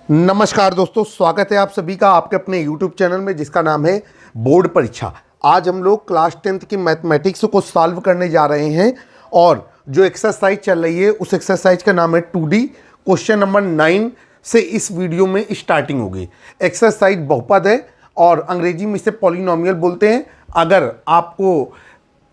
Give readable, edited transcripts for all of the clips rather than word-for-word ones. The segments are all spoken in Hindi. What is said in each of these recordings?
नमस्कार दोस्तों, स्वागत है आप सभी का आपके अपने YouTube चैनल में जिसका नाम है बोर्ड परीक्षा। आज हम लोग क्लास 10th की मैथमेटिक्स को सॉल्व करने जा रहे हैं और जो एक्सरसाइज चल रही है उस एक्सरसाइज का नाम है 2D। क्वेश्चन नंबर 9 से इस वीडियो में स्टार्टिंग होगी। एक्सरसाइज बहुपद है और अंग्रेजी में इसे पॉलिनोमियल बोलते हैं। अगर आपको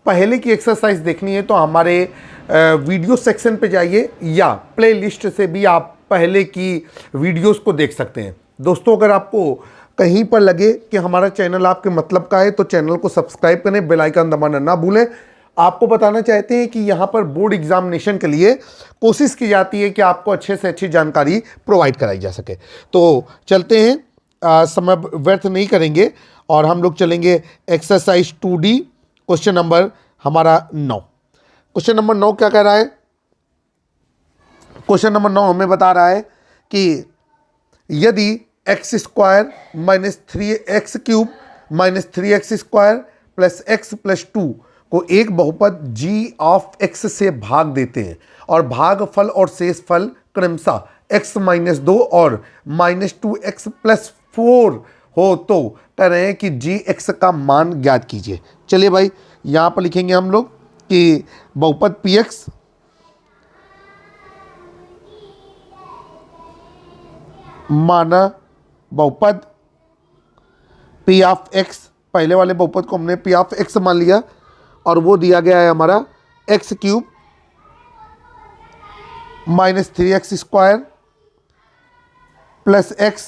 पहले की एक्सरसाइज देखनी है तो हमारे वीडियो सेक्शन पे जाइए या प्लेलिस्ट से भी आप पहले की वीडियोस को देख सकते हैं। दोस्तों, अगर आपको कहीं पर लगे कि हमारा चैनल आपके मतलब का है तो चैनल को सब्सक्राइब करें, बेल आइकन दबाना ना भूलें। आपको बताना चाहते हैं कि यहाँ पर बोर्ड एग्जामिनेशन के लिए कोशिश की जाती है कि आपको अच्छे से अच्छी जानकारी प्रोवाइड कराई जा सके। तो चलते हैं, समय व्यर्थ नहीं करेंगे और हम लोग चलेंगे एक्सरसाइज 2D क्वेश्चन नंबर हमारा 9। क्वेश्चन नंबर 9 क्या कह रहा है? क्वेश्चन नंबर 9 हमें बता रहा है कि यदि x square minus 3x cube minus 3x square plus x plus 2 को एक बहुपद g ऑफ x से भाग देते हैं और भागफल और शेषफल क्रमशः x माइनस 2 और माइनस 2x प्लस 4 हो तो कह रहे हैं कि gx का मान ज्ञात कीजिए। चलिए भाई, यहाँ पर लिखेंगे हम लोग कि बहुपद px माना बहुपद p ऑफ x, पहले वाले बहुपद को हमने p ऑफ x मान लिया और वो दिया गया है हमारा x cube minus 3x square plus x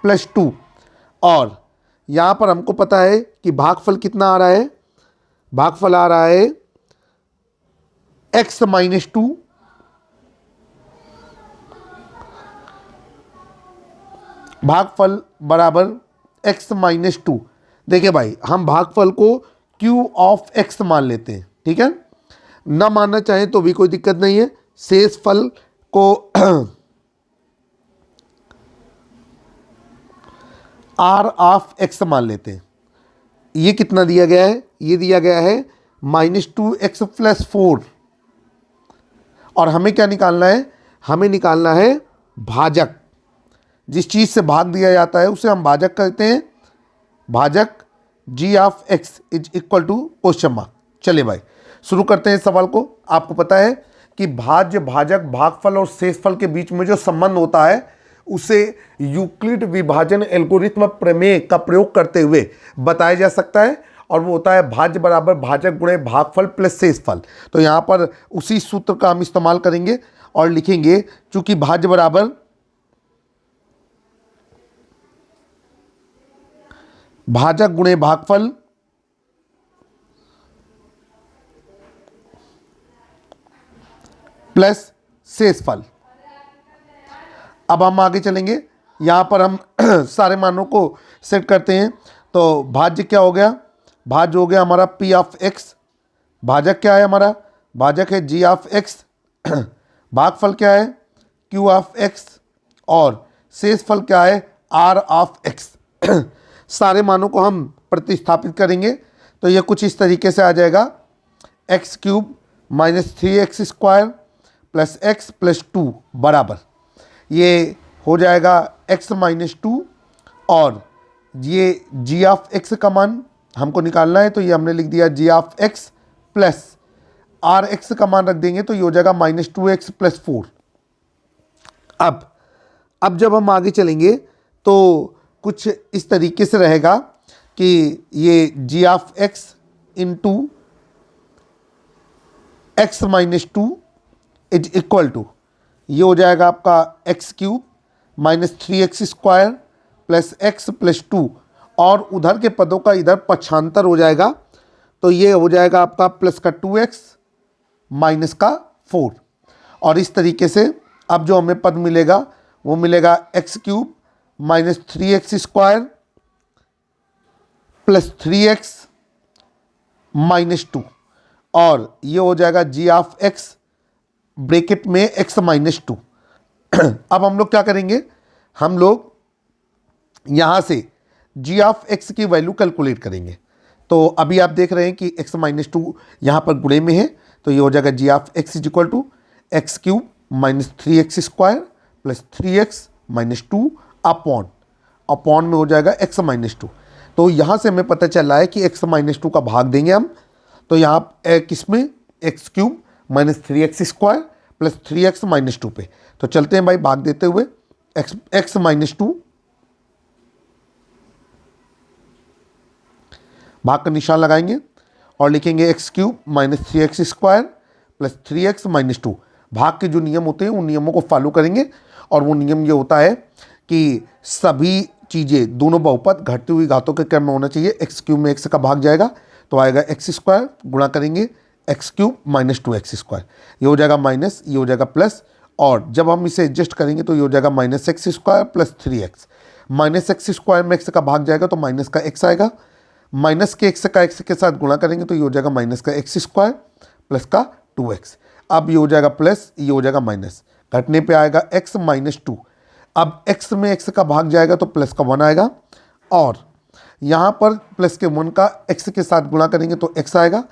plus 2। और यहाँ पर हमको पता है कि भागफल कितना आ रहा है? भागफल आ रहा है x माइनस 2 भागफल बराबर x माइनस 2। देखिए भाई, हम भागफल को q ऑफ x मान लेते हैं, ठीक है। ना मानना चाहें तो भी कोई दिक्कत नहीं है। शेषफल को r ऑफ x मान लेते हैं। ये कितना दिया गया है? ये दिया गया है माइनस 2x प्लस 4। और हमें क्या निकालना है? हमें निकालना है भाजक। जिस चीज़ से भाग दिया जाता है उसे हम भाजक कहते हैं। भाजक g of x is equal to question mark. चलिए भाई, शुरू करते हैं सवाल को। आपको पता है कि भाज्य, भाजक, भागफल और शेषफल के बीच में जो संबंध होता है उसे यूक्लिड विभाजन एल्गोरिथ्म प्रमेय का प्रयोग करते हुए बताया जा सकता है और वो होता है भाज्य बराबर भाजक गुणे भागफल प्लस शेषफल। तो यहाँ पर उसी सूत्र का हम इस्तेमाल करेंगे और लिखेंगे, चूंकि भाज्य बराबर भाजक गुणे भागफल प्लस शेषफल। अब हम आगे चलेंगे, यहां पर हम सारे मानों को सेट करते हैं। तो भाज्य क्या हो गया? भाज्य हो गया हमारा p ऑफ x। भाजक क्या है हमारा? भाजक है g ऑफ x। भागफल क्या है? q of x। और शेषफल क्या है? r of x। सारे मानों को हम प्रतिस्थापित करेंगे तो ये कुछ इस तरीके से आ जाएगा, x cube minus 3x square plus x plus 2 बराबर, ये हो जाएगा x माइनस 2 और ये g ऑफ x का मान हमको निकालना है तो ये हमने लिख दिया g of x plus r x का मान रख देंगे तो ये हो जाएगा माइनस 2x प्लस 4। अब जब हम आगे चलेंगे तो कुछ इस तरीके से रहेगा कि ये g of x into x minus 2 is equal to, ये हो जाएगा आपका x cube minus 3x square plus x plus 2 और उधर के पदों का इधर पक्षांतर हो जाएगा तो ये हो जाएगा आपका प्लस का 2x माइनस का 4। और इस तरीके से अब जो हमें पद मिलेगा वो मिलेगा x cube minus 3x square plus 3x minus 2 और ये हो जाएगा g ऑफ x ब्रैकेट में x माइनस 2। अब हम लोग क्या करेंगे? हम लोग यहाँ से g ऑफ x की वैल्यू कैलकुलेट करेंगे। तो अभी आप देख रहे हैं कि x माइनस 2 यहाँ पर गुणे में है तो ये हो जाएगा g of x is equal to x cube minus 3x square plus 3x -2 upon upon में हो जाएगा x -2। तो यहाँ से हमें पता चल रहा है कि x -2 का भाग देंगे हम, तो यहाँ किसमें x³ - 3x² प्लस 3x -2 पे। तो चलते हैं भाई भाग देते हुए, x -2 भाग का निशान लगाएंगे और लिखेंगे x³ - 3x² प्लस 3x -2। भाग के जो नियम होते हैं उन नियमों को फॉलो करेंगे, और वो नियम ये होता है कि सभी चीज़ें दोनों बहुपद घटती हुई घातों के क्रम में होना चाहिए। x³ में x का भाग जाएगा तो आएगा x² गुणा करेंगे x³ - 2x², ये हो जाएगा माइनस, ये हो जाएगा प्लस, और जब हम इसे एडजस्ट करेंगे तो ये हो जाएगा -x² प्लस 3x। -x² में x का भाग जाएगा तो माइनस का x आएगा, माइनस के x का x के साथ गुणा करेंगे तो ये हो जाएगा माइनस का x² प्लस का 2x। अब ये हो जाएगा प्लस, ये हो जाएगा माइनस, घटने पे आएगा x -2। अब x में x का भाग जाएगा तो प्लस का 1 आएगा, और यहाँ पर प्लस के 1 का x के साथ गुणा करेंगे तो x आएगा,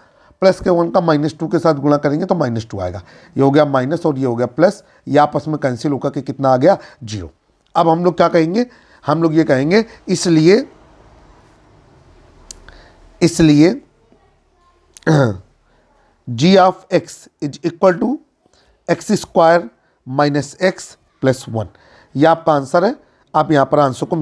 प्लस के 1 का -2 के साथ गुणा करेंगे तो -2 आएगा। ये हो गया माइनस और ये हो गया प्लस, ये आपस में कैंसिल होकर के कितना आ गया 0। अब हम लोग क्या कहेंगे, हम लोग ये कहेंगे इसलिए g of x is equal to x² minus x plus 1। ये आपका आंसर है। आप यहाँ पर आंसर को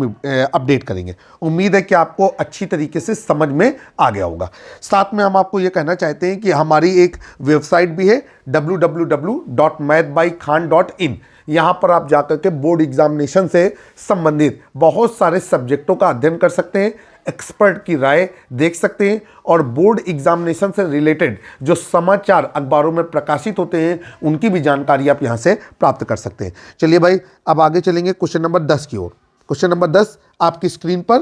अपडेट करेंगे। उम्मीद है कि आपको अच्छी तरीके से समझ में आ गया होगा। साथ में हम आपको ये कहना चाहते हैं कि हमारी एक वेबसाइट भी है www.mathbykhan.in। यहाँ पर आप जाकर के बोर्ड एग्जामिनेशन से संबंधित बहुत सारे सब्जेक्टों का अध्ययन कर सकते हैं, एक्सपर्ट की राय देख सकते हैं, और बोर्ड एग्जामिनेशन से रिलेटेड जो समाचार अखबारों में प्रकाशित होते हैं उनकी भी जानकारी आप यहाँ से प्राप्त कर सकते हैं। चलिए भाई, अब आगे चलेंगे क्वेश्चन नंबर 10 की ओर। क्वेश्चन नंबर 10 आपकी स्क्रीन पर।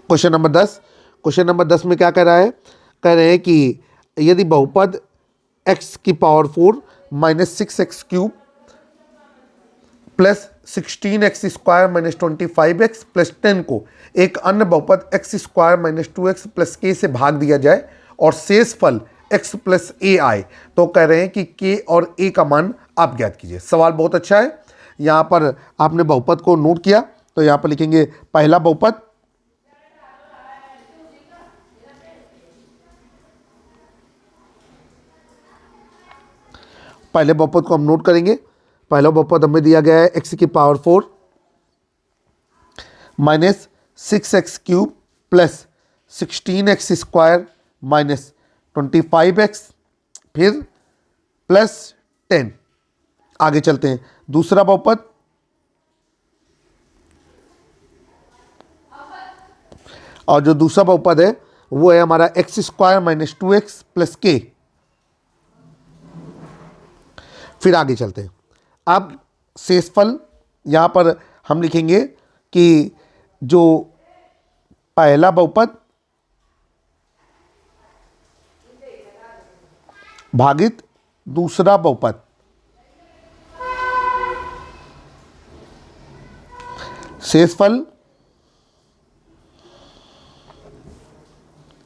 क्वेश्चन नंबर 10 में क्या कह रहा है, कह रहे हैं कि यदि बहुपद x की power 4 minus 6x³ plus 16x² - 25x plus 10 को एक अन्य बहुपद x² - 2x प्लस k से भाग दिया जाए और शेष फल x प्लस a आए, तो कह रहे हैं कि k और a का मान आप ज्ञात कीजिए। सवाल बहुत अच्छा है। यहाँ पर आपने बहुपद को नोट किया तो यहाँ पर लिखेंगे पहला बहुपद, पहले बहुपद को हम नोट करेंगे। पहला बहुपद हमें दिया गया है x की power 4 minus 6x³ plus 16x² minus 25x फिर प्लस 10। आगे चलते हैं। दूसरा बहुपद, और जो दूसरा बहुपद है वो है हमारा x² - 2x प्लस k। फिर आगे चलते हैं। अब शेषफल यहाँ पर हम लिखेंगे कि जो पहला बहुपद भागित दूसरा बहुपद, शेषफल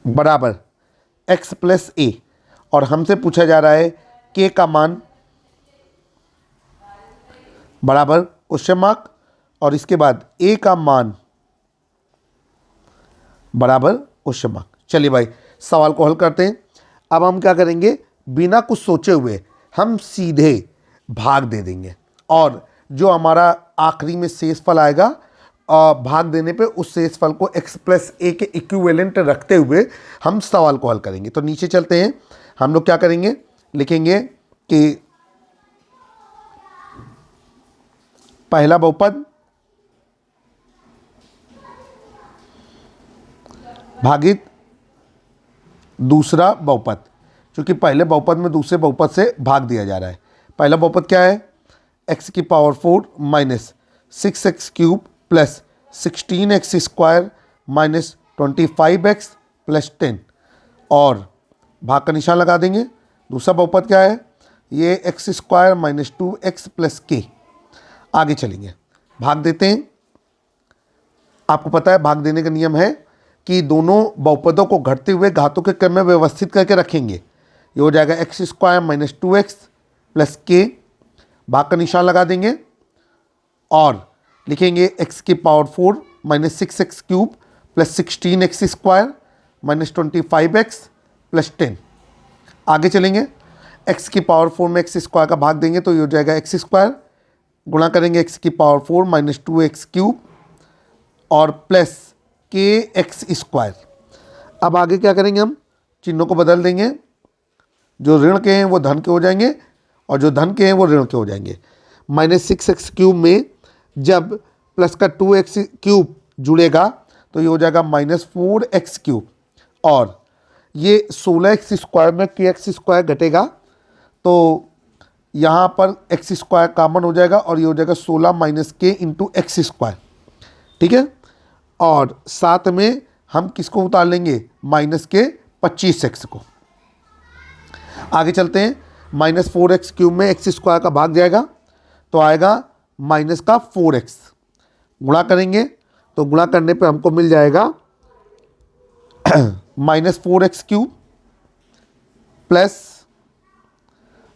बराबर x प्लस a, और हमसे पूछा जा रहा है k का मान बराबर क्वेश्चन मार्क, और इसके बाद a का मान बराबर क्वेश्चन मार्क। चलिए भाई सवाल को हल करते हैं। अब हम क्या करेंगे, बिना कुछ सोचे हुए हम सीधे भाग दे देंगे, और जो हमारा आखिरी में शेषफल आएगा भाग देने पे उस शेषफल को x प्लस a के इक्विवेलेंट रखते हुए हम सवाल को हल करेंगे। तो नीचे चलते हैं। हम लोग क्या करेंगे, लिखेंगे कि पहला बहुपद भागित दूसरा बहुपद, क्योंकि पहले बहुपद में दूसरे बहुपद से भाग दिया जा रहा है। पहला बहुपद क्या है, x की power 4 minus 6x³ plus 16x² minus 25x plus 10, और भाग का निशान लगा देंगे। दूसरा बहुपद क्या है, ये x² minus 2x plus k। आगे चलेंगे, भाग देते हैं। आपको पता है भाग देने का नियम है कि दोनों बहुपदों को घटते हुए घातों के क्रम में व्यवस्थित करके रखेंगे। ये हो जाएगा x square minus 2x plus के, भाग का निशान लगा देंगे और लिखेंगे एक्स की power 4 minus 6x cube plus 16x square minus 25x plus 10। आगे चलेंगे, एक्स की पावर 4 में एक्स स्क्वायर का भाग देंगे तो ये हो जाएगा एक्स स्क्वायर, गुणा करेंगे एक्स की पावर 4 माइनस 2x क्यूब और प्लस के एक्स स्क्वायर। अब आगे क्या करेंगे, हम चिन्हों को बदल देंगे, जो ऋण के हैं वो धन के हो जाएंगे और जो धन के हैं वो ऋण के हो जाएंगे। माइनस 6x क्यूब में जब प्लस का 2x क्यूब जुड़ेगा तो ये हो जाएगा माइनस 4x क्यूब और ये 16x स्क्वायर में के एक्स स्क्वायर घटेगा तो यहाँ पर एक्स स्क्वायर कॉमन हो जाएगा और ये हो जाएगा 16 minus k into x square. ठीक है, और साथ में हम किसको उतार लेंगे, माइनस के 25x को। आगे चलते हैं, माइनस 4x क्यूब में एक्स स्क्वायर का भाग जाएगा तो आएगा माइनस का 4x, गुणा करेंगे तो गुणा करने पे हमको मिल जाएगा माइनस 4x क्यूब प्लस,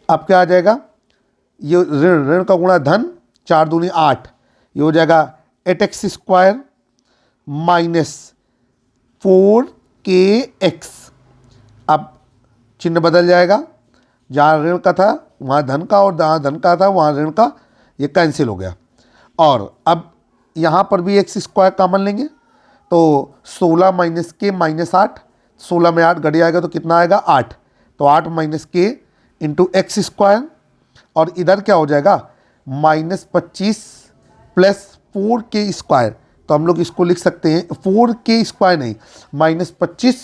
अब क्या आ जाएगा, ये ऋण ऋण का गुणा धन, 4 दूनी 8, ये हो जाएगा 8x स्क्वायर माइनस 4kx। अब चिन्ह बदल जाएगा, जहाँ ऋण का था वहाँ धन का और जहाँ धन का था वहाँ ऋण का, ये कैंसिल हो गया। और अब यहाँ पर भी एक्स स्क्वायर कॉमन लेंगे तो 16 माइनस के माइनस 8, 16 में 8 घट जाएगा तो कितना आएगा 8, तो 8 minus k into x square और इधर क्या हो जाएगा माइनस 25 प्लस 4k स्क्वायर। तो हम लोग इसको लिख सकते हैं 4k स्क्वायर नहीं, माइनस 25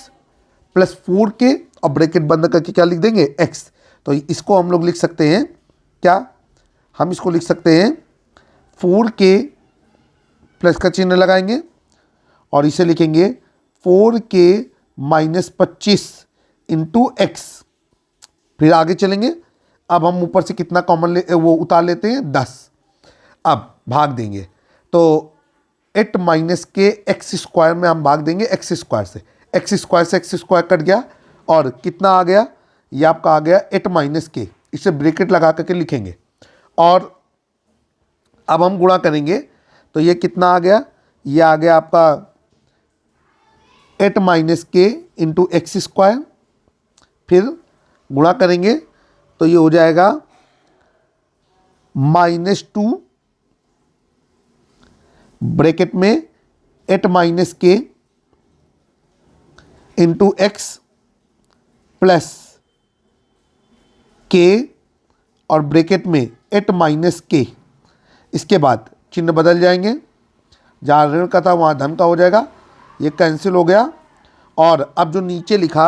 प्लस 4k और ब्रैकेट बंद करके क्या लिख देंगे x। तो इसको हम लोग लिख सकते हैं क्या, हम इसको लिख सकते हैं 4k प्लस का चिन्ह लगाएंगे और इसे लिखेंगे 4k माइनस 25 इंटू एक्स। फिर आगे चलेंगे, अब हम ऊपर से कितना कॉमन वो उतार लेते हैं 10। अब भाग देंगे तो 8 माइनस के एक्स स्क्वायर में हम भाग देंगे एक्स स्क्वायर से एक्स स्क्वायर कट गया और कितना आ गया, ये आपका आ गया 8 माइनस के, इसे ब्रैकेट लगा करके लिखेंगे और अब हम गुणा करेंगे तो ये कितना आ गया, ये आ गया आपका 8 minus k into x square, फिर गुणा करेंगे तो ये हो जाएगा -2 ब्रैकेट में 8 minus k into x plus के और ब्रैकेट में 8 माइनस के। इसके बाद चिन्ह बदल जाएंगे, जहाँ ऋण का था वहाँ धन का हो जाएगा, ये कैंसिल हो गया और अब जो नीचे लिखा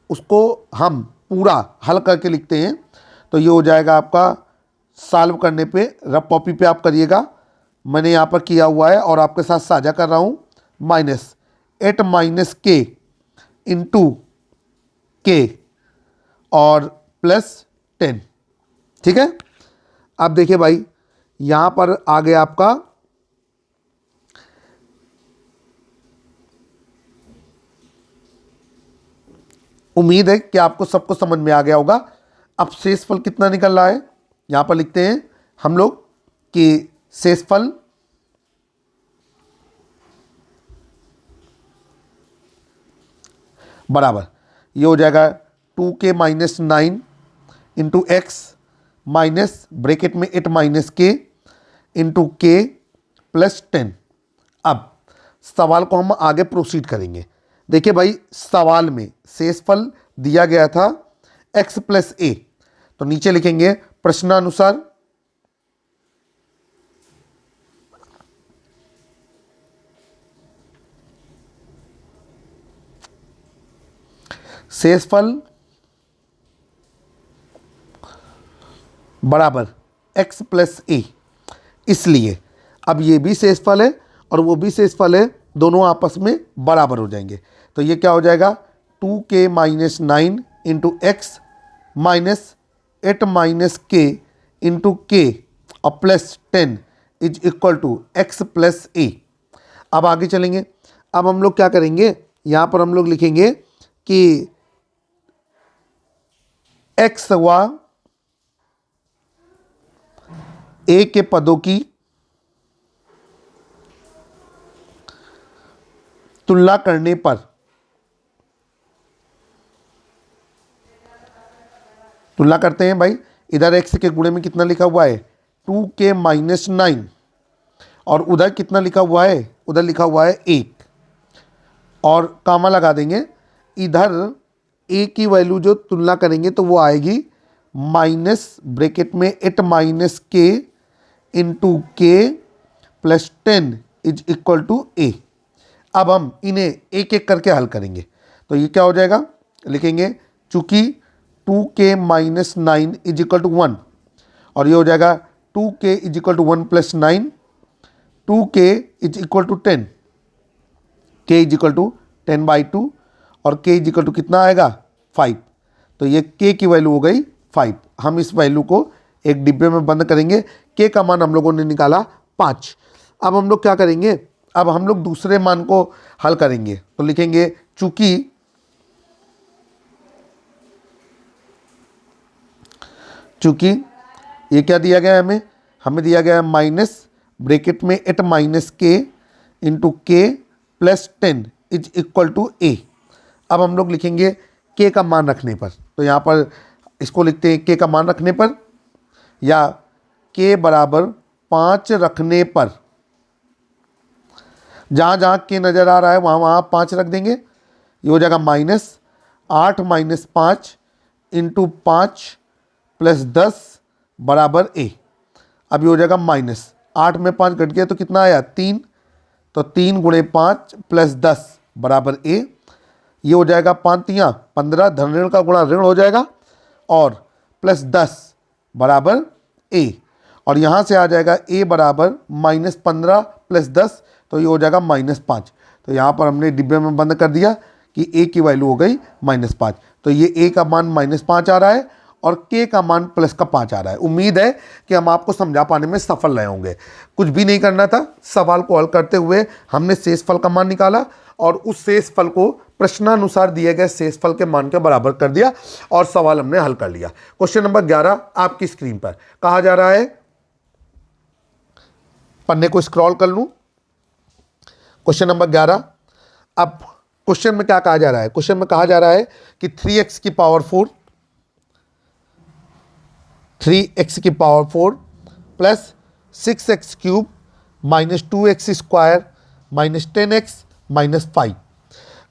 उसको हम पूरा हल करके लिखते हैं तो ये हो जाएगा आपका, सॉल्व करने पे रफ कॉपी पे आप करिएगा, मैंने यहाँ पर किया हुआ है और आपके साथ साझा कर रहा हूँ, -8 माइनस के इंटू के और प्लस 10। ठीक है, अब देखिए भाई यहाँ पर आ गया आपका उम्मीद है कि आपको सबको समझ में आ गया होगा। अब शेषफल कितना निकल रहा है, यहाँ पर लिखते हैं हम लोग कि शेषफल बराबर ये हो जाएगा 2k minus 9 into x minus bracket में 8 minus k into k plus 10। अब सवाल को हम आगे प्रोसीड करेंगे। देखिए भाई, सवाल में शेषफल दिया गया था x प्लस ए, तो नीचे लिखेंगे प्रश्नानुसार शेषफल बराबर x प्लस ए। इसलिए अब ये भी शेषफल है और वो भी शेषफल है, दोनों आपस में बराबर हो जाएंगे। तो ये क्या हो जाएगा 2k minus 9 into x minus 8 minus k into k और plus 10 is equal to x plus a. अब आगे चलेंगे, अब हम लोग क्या करेंगे, यहाँ पर हम लोग लिखेंगे कि एक्स व ए के पदों की तुलना करने पर तुलना करते हैं भाई। इधर x के गुणे में कितना लिखा हुआ है 2k माइनस 9 और उधर कितना लिखा हुआ है, उधर लिखा हुआ है 1 और कामा लगा देंगे। इधर a की वैल्यू जो तुलना करेंगे तो वो आएगी माइनस ब्रैकेट में 8 minus k into k plus 10 is equal to a। अब हम इन्हें एक एक करके हल करेंगे तो ये क्या हो जाएगा, लिखेंगे चूंकि 2k minus 9 is equal to 1 और ये हो जाएगा 2k is equal to 1 plus 9, 2k is equal to 10, k is equal to 10/2 और k इज इक्वल टू कितना आएगा 5। तो ये k की वैल्यू हो गई 5। हम इस वैल्यू को एक डिब्बे में बंद करेंगे। k का मान हम लोगों ने निकाला 5। अब हम लोग क्या करेंगे, अब हम लोग दूसरे मान को हल करेंगे तो लिखेंगे चूंकि ये क्या दिया गया है, हमें दिया गया है माइनस ब्रैकेट में 8 minus k into k plus 10 is equal to ए। अब हम लोग लिखेंगे के का मान रखने पर, तो यहाँ पर इसको लिखते हैं के का मान रखने पर या के बराबर 5 रखने पर। जहाँ जहाँ के नज़र आ रहा है वहाँ वहाँ 5 रख देंगे। ये हो जाएगा माइनस 8 माइनस 5 इंटू 5 प्लस 10 बराबर ए। अब ये हो जाएगा माइनस 8 में 5 घट गया तो कितना आया 3, तो 3 गुणे 5 प्लस 10 बराबर ए। ये हो जाएगा 5 × 15, धन ऋण का गुणा ऋण हो जाएगा और प्लस 10 बराबर ए। और यहाँ से आ जाएगा ए बराबर -15 प्लस 10, तो ये हो जाएगा -5। तो यहाँ पर हमने डिब्बे में बंद कर दिया कि ए की वैल्यू हो गई -5। तो ये ए का मान -5 आ रहा है और के का मान प्लस का 5 आ रहा है। उम्मीद है कि हम आपको समझा पाने में सफल रहे होंगे। कुछ भी नहीं करना था, सवाल को हल करते हुए हमने शेषफल का मान निकाला और उस शेषफल को प्रश्नानुसार दिए गए शेषफल के मान के बराबर कर दिया और सवाल हमने हल कर लिया। क्वेश्चन नंबर 11 आपकी स्क्रीन पर कहा जा रहा है, पन्ने को स्क्रॉल कर लूं। Question number 11। अब क्वेश्चन में क्या कहा जा रहा है, क्वेश्चन में कहा जा रहा है कि 3x की power 4 plus 6x cube minus 2x square minus 10x minus 5।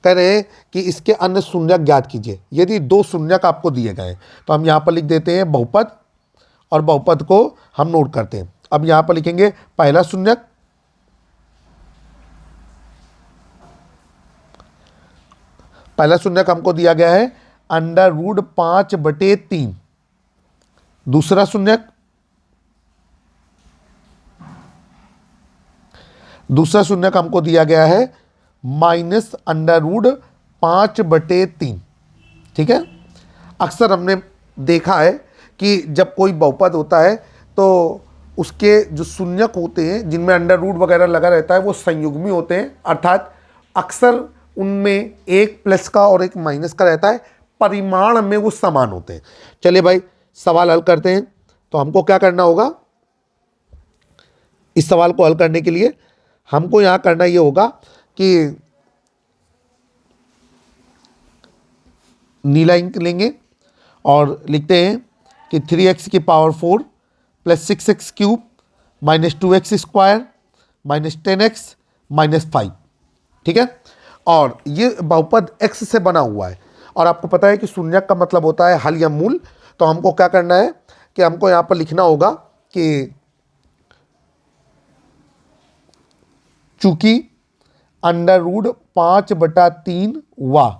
कह रहे हैं कि इसके अन्य शून्यक ज्ञात कीजिए। यदि 2 शून्यक आपको दिए गए तो हम यहाँ पर लिख देते हैं बहुपद और बहुपद को हम नोट करते हैं। अब यहाँ पर लिखेंगे पहला शून्यक, पहला शून्यक हमको दिया गया है √5/3। दूसरा शून्यक, दूसरा शून्यक हमको दिया गया है -√5/3। ठीक है। अक्सर हमने देखा है कि जब कोई बहुपद होता है तो उसके जो शून्यक होते हैं जिनमें अंडर रूट वगैरह लगा रहता है वो संयुग्मी होते हैं, अर्थात अक्सर उनमें एक प्लस का और एक माइनस का रहता है, परिमाण में वो समान होते हैं। चलिए भाई सवाल हल करते हैं। तो हमको क्या करना होगा, इस सवाल को हल करने के लिए हमको यहाँ करना ये होगा कि नीला इंक लेंगे और लिखते हैं कि 3x की power 4 plus 6x cube minus 2x square minus 10x minus 5। ठीक है। और ये बहुपद x से बना हुआ है और आपको पता है कि शून्यक का मतलब होता है हल या मूल। तो हमको क्या करना है कि हमको यहाँ पर लिखना होगा कि चूंकि √5/3 व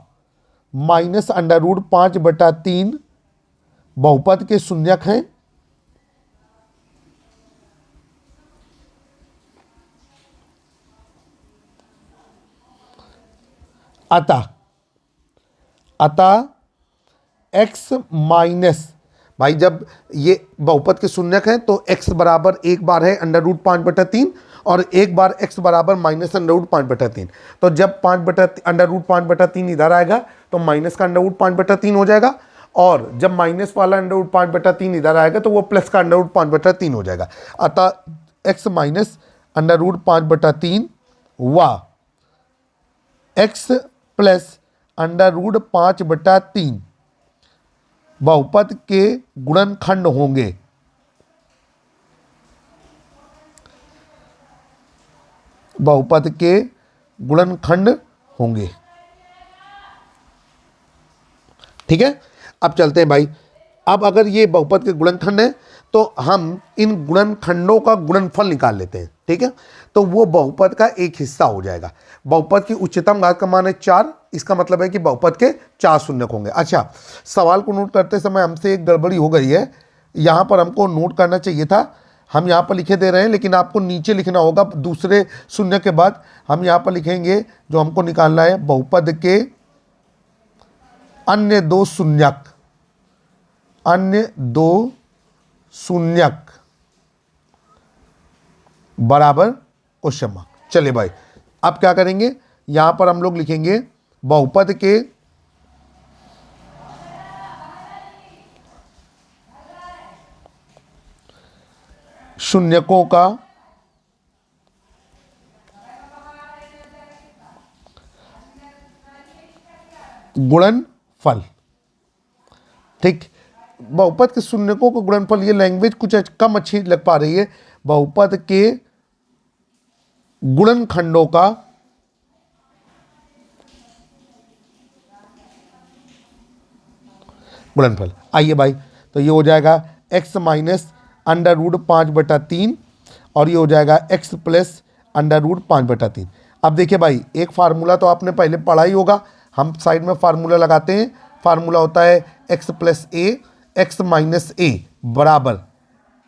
माइनस √5/3 बहुपद के शून्यक हैं, अतः x माइनस, भाई जब ये बहुपद के शून्यक हैं तो x बराबर एक बार है √5/3 और एक बार x बराबर माइनस √5/3। तो जब √5/3 इधर आएगा तो माइनस का √5/3 हो जाएगा और जब माइनस वाला अंडर रूट 5/3 इधर आएगा तो वो प्लस का अंडर रूट 5/3 हो जाएगा। अतः एक्स माइनस अंडर रूट 5/3 व एक्स प्लस अंडर रूट 5/3 बहुपद के गुणनखंड होंगे। बहुपद के गुणनखंड होंगे। ठीक है, अब चलते हैं भाई। अब अगर ये बहुपद के गुणनखंड है तो हम इन गुणनखंडों का गुणनफल निकाल लेते हैं। ठीक है, तो वो बहुपद का एक हिस्सा हो जाएगा। बहुपद की उच्चतम घात का मान है 4, इसका मतलब है कि बहुपद के 4 शून्यक होंगे। अच्छा, सवाल को नोट करते समय हमसे एक गड़बड़ी हो गई है। यहाँ पर हमको नोट करना चाहिए था, हम यहाँ पर लिखे दे रहे हैं, लेकिन आपको नीचे लिखना होगा दूसरे शून्य के बाद। हम यहाँ पर लिखेंगे जो हमको निकालना है, बहुपद के अन्य दो शून्यक, अन्य दो शून्यक बराबर क्वेश्चन मार्क। चलिए भाई, अब क्या करेंगे, यहां पर हम लोग लिखेंगे बहुपद के शून्यकों का गुणनफल। ठीक, बहुपद के शून्यकों का गुणनफल, ये लैंग्वेज कुछ कम अच्छी लग पा रही है। बहुपद के गुणनखंडों का गुणनफल। आइए भाई, तो ये हो जाएगा x माइनस अंडर रूट 5/3 और ये हो जाएगा x प्लस अंडर रूट 5/3। अब देखिए भाई, एक फार्मूला तो आपने पहले पढ़ा ही होगा, हम साइड में फार्मूला लगाते हैं। फार्मूला होता है x प्लस ए एक्स माइनस ए बराबर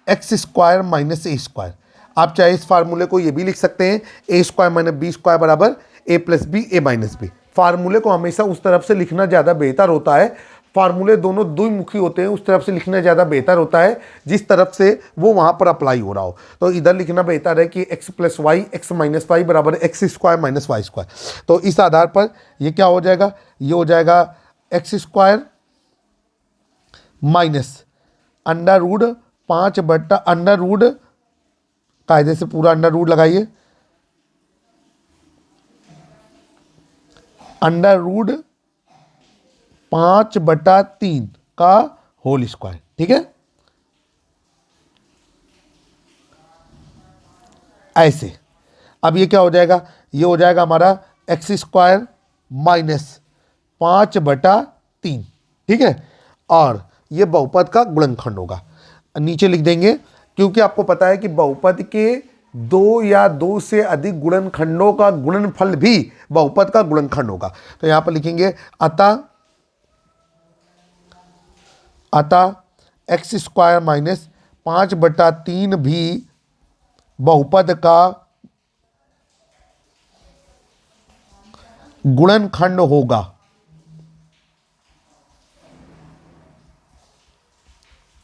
एक्स स्क्वायर माइनस ए स्क्वायर। आप चाहे इस फार्मूले को ये भी लिख सकते हैं, ए स्क्वायर माइनस बी स्क्वायर बराबर ए प्लस बी ए माइनस बी। फार्मूले को हमेशा उस तरफ से लिखना ज़्यादा बेहतर होता है। फार्मूले दोनों द्विमुखी होते हैं, उस तरफ से लिखना ज़्यादा बेहतर होता है जिस तरफ से वो वहाँ पर अप्लाई हो रहा हो। तो इधर लिखना बेहतर है कि x plus y x minus y बराबर x square minus y square. तो इस आधार पर ये क्या हो जाएगा, ये हो जाएगा x square minus under root 5 under root, कायदे से पूरा अंडर रूट लगाइए, अंडर रूट 5/3 का होल स्क्वायर। ठीक है, ऐसे। अब ये क्या हो जाएगा, ये हो जाएगा हमारा एक्स स्क्वायर माइनस 5/3। ठीक है, और ये बहुपद का गुणनखंड होगा। नीचे लिख देंगे, क्योंकि आपको पता है कि बहुपद के 2 या 2 से अधिक गुणनखंडों का गुणनफल भी बहुपद का गुणनखंड होगा। तो यहां पर लिखेंगे अतः एक्स स्क्वायर माइनस 5/3 भी बहुपद का गुणनखंड होगा।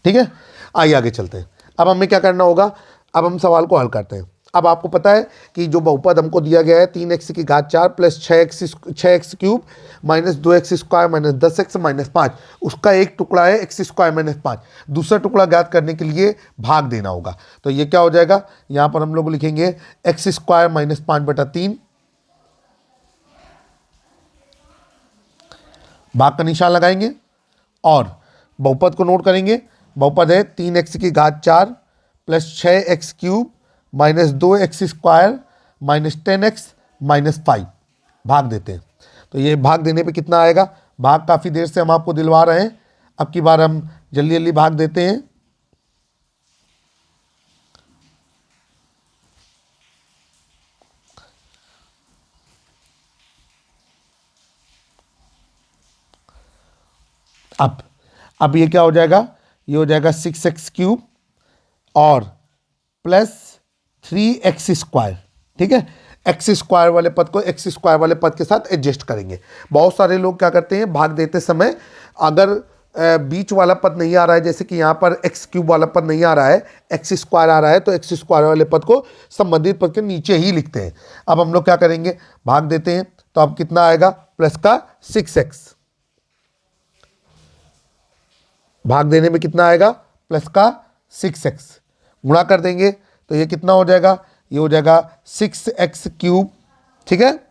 ठीक है, आइए आगे चलते हैं। अब हमें क्या करना होगा, अब हम सवाल को हल करते हैं। अब आपको पता है कि जो बहुपद हमको दिया गया है 3x की घात 4 plus 6x cube minus 2x square minus 10x minus 5, उसका एक टुकड़ा है एक्स स्क्वायर माइनस 5। दूसरा टुकड़ा ज्ञात करने के लिए भाग देना होगा। तो ये क्या हो जाएगा, यहाँ पर हम लोग लिखेंगे एक्स स्क्वायर माइनस 5/3, भाग का निशान लगाएंगे और बहुपद को नोट करेंगे। बहुपद है 3x की घात 4 plus 6x cube minus 2x square minus 10x minus 5, भाग देते हैं। तो ये भाग देने पे कितना आएगा, भाग काफ़ी देर से हम आपको दिलवा रहे हैं, अब की बार हम जल्दी जल्दी भाग देते हैं। अब ये क्या हो जाएगा, ये हो जाएगा 6x क्यूब और प्लस 3x स्क्वायर। ठीक है, एक्स स्क्वायर वाले पद को एक्स स्क्वायर वाले पद के साथ एडजस्ट करेंगे। बहुत सारे लोग क्या करते हैं, भाग देते समय अगर बीच वाला पद नहीं आ रहा है, जैसे कि यहाँ पर एक्स क्यूब वाला पद नहीं आ रहा है, एक्स स्क्वायर आ रहा है, तो एक्स स्क्वायर वाले पद को संबंधित पद के नीचे ही लिखते हैं। अब हम लोग क्या करेंगे, भाग देते हैं। तो अब कितना आएगा, प्लस का 6x भाग देने में कितना आएगा, प्लस का 6x, गुणा कर देंगे तो ये कितना हो जाएगा, ये हो जाएगा 6x³ ठीक है,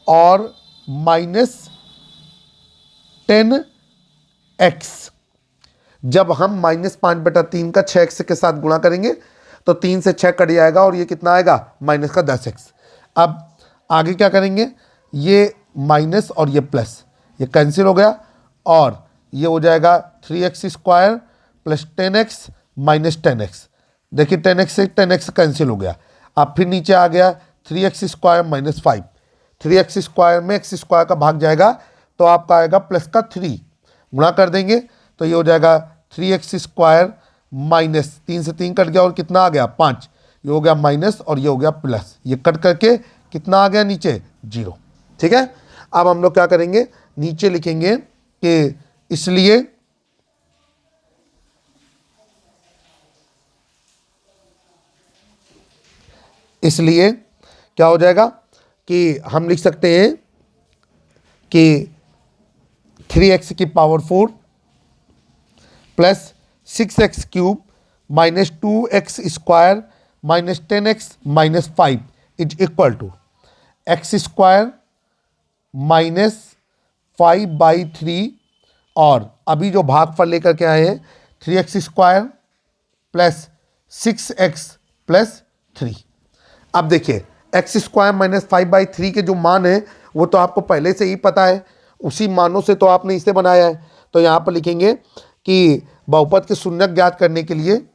और -10x। जब हम -5/3 का 6x के साथ गुणा करेंगे तो 3 से 6 कट जाएगा और ये कितना आएगा, माइनस का 10x। अब आगे क्या करेंगे, ये माइनस और ये प्लस ये कैंसिल हो गया और ये हो जाएगा 3x² + 10x - 10x। देखिए 10x से 10x कैंसिल हो गया। अब फिर नीचे आ गया 3x² - 5, 3x² में x² का भाग जाएगा तो आपका आएगा प्लस का 3, गुणा कर देंगे तो ये हो जाएगा 3x² माइनस 3 से 3 कट गया और कितना आ गया 5, ये हो गया माइनस और ये हो गया प्लस, ये कट करके कितना आ गया नीचे 0 ठीक है। अब हम लोग क्या करेंगे, नीचे लिखेंगे कि इसलिए क्या हो जाएगा कि हम लिख सकते हैं कि 3x की power 4 plus 6x³ minus 2x² minus 10x minus 5 is equal to x² minus 5/3 और अभी जो भागफल लेकर के आए हैं 3x² प्लस 6x प्लस 3। अब देखिए x² माइनस 5/3 के जो मान है वो तो आपको पहले से ही पता है, उसी मानों से तो आपने इसे बनाया है। तो यहाँ पर लिखेंगे कि बहुपद के शून्यक ज्ञात करने के लिए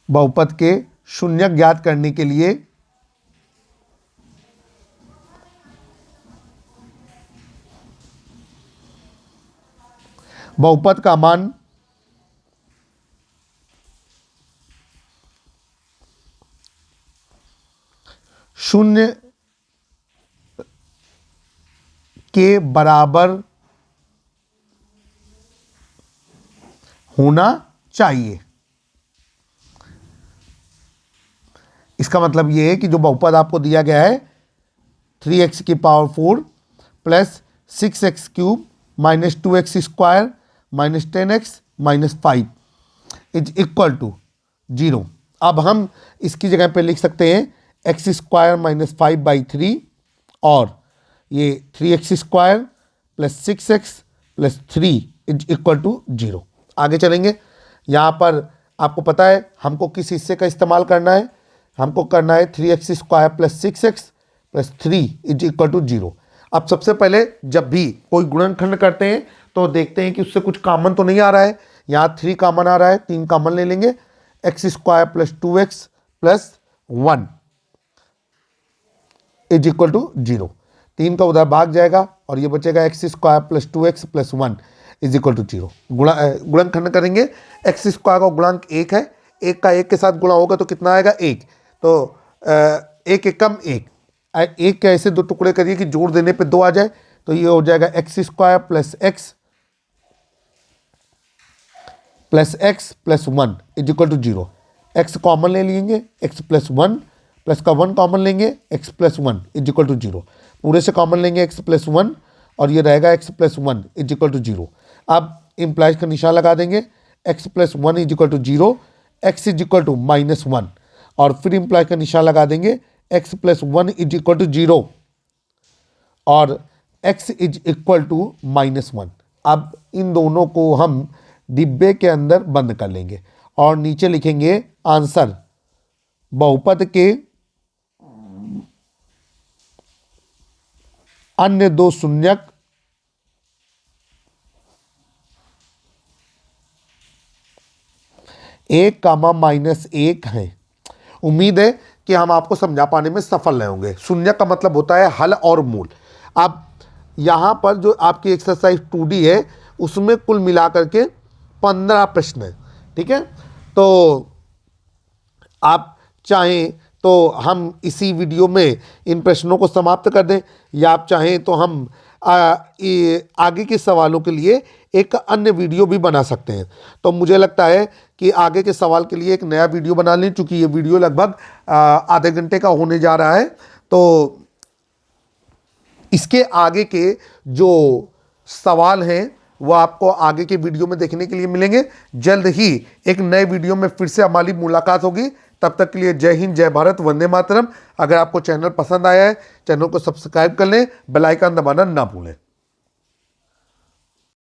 बहुपद के शून्यक ज्ञात करने के लिए बहुपद का मान शून्य के बराबर होना चाहिए। इसका मतलब ये है कि जो बहुपद आपको दिया गया है 3x की power 4 plus 6x³ minus 2x² minus 10x minus 5 is equal to 0। अब हम इसकी जगह पे लिख सकते हैं x² माइनस 5/3 और ये 3x² plus 6x plus 3 is equal to 0। आगे चलेंगे, यहाँ पर आपको पता है हमको किस हिस्से का इस्तेमाल करना है, हमको करना है 3x² plus 6x plus 3 is equal to 0। अब सबसे पहले जब भी कोई गुणनखंड करते हैं तो देखते हैं कि उससे कुछ कॉमन तो नहीं आ रहा है। यहाँ 3 कॉमन आ रहा है, 3 कॉमन ले लेंगे, x² plus 2x plus 1 is equal to 0। 3 का उधर भाग जाएगा और ये बचेगा x² plus 2x plus 1 is equal to 0। गुणनखंड करेंगे, x² का गुणांक 1 है, 1 का 1 के साथ गुणा होगा तो कितना आएगा 1, तो 1 एकम 1, 1 के ऐसे 2 टुकड़े करिए कि जोड़ देने पे 2 आ जाए, तो ये हो जाएगा x² plus x plus 1 is equal to 0। x common ले लेंगे, x प्लस 1 प्लस का 1 कॉमन लेंगे, x plus 1 is equal to 0। पूरे से कॉमन लेंगे x प्लस 1 और ये रहेगा x plus 1 is equal to 0। अब इम्प्लाइज का निशान लगा देंगे, x plus 1 is equal to 0, x is equal to -1 और फिर इम्प्लाइज का निशान लगा देंगे x plus 1 is equal to 0 और x इज इक्वल टू -1। अब इन दोनों को हम डिब्बे के अंदर बंद कर लेंगे और नीचे लिखेंगे आंसर बहुपद के अन्य 2 शून्यक (1, -1) है। उम्मीद है कि हम आपको समझा पाने में सफल रहे होंगे। शून्य का मतलब होता है हल और मूल। अब यहाँ पर जो आपकी एक्सरसाइज 2D है उसमें कुल मिलाकर के 15 प्रश्न है, ठीक है। तो आप चाहें तो हम इसी वीडियो में इन प्रश्नों को समाप्त कर दें, या आप चाहें तो हम आगे के सवालों के लिए एक अन्य वीडियो भी बना सकते हैं। तो मुझे लगता है कि आगे के सवाल के लिए एक नया वीडियो बना लें, चूँकि ये वीडियो लगभग आधे घंटे का होने जा रहा है। तो इसके आगे के जो सवाल हैं वो आपको आगे के वीडियो में देखने के लिए मिलेंगे। जल्द ही एक नए वीडियो में फिर से हमारी मुलाकात होगी। तब तक के लिए जय हिंद, जय भारत, वंदे मातरम। अगर आपको चैनल पसंद आया है, चैनल को सब्सक्राइब कर लें, बेल आइकन दबाना ना भूलें।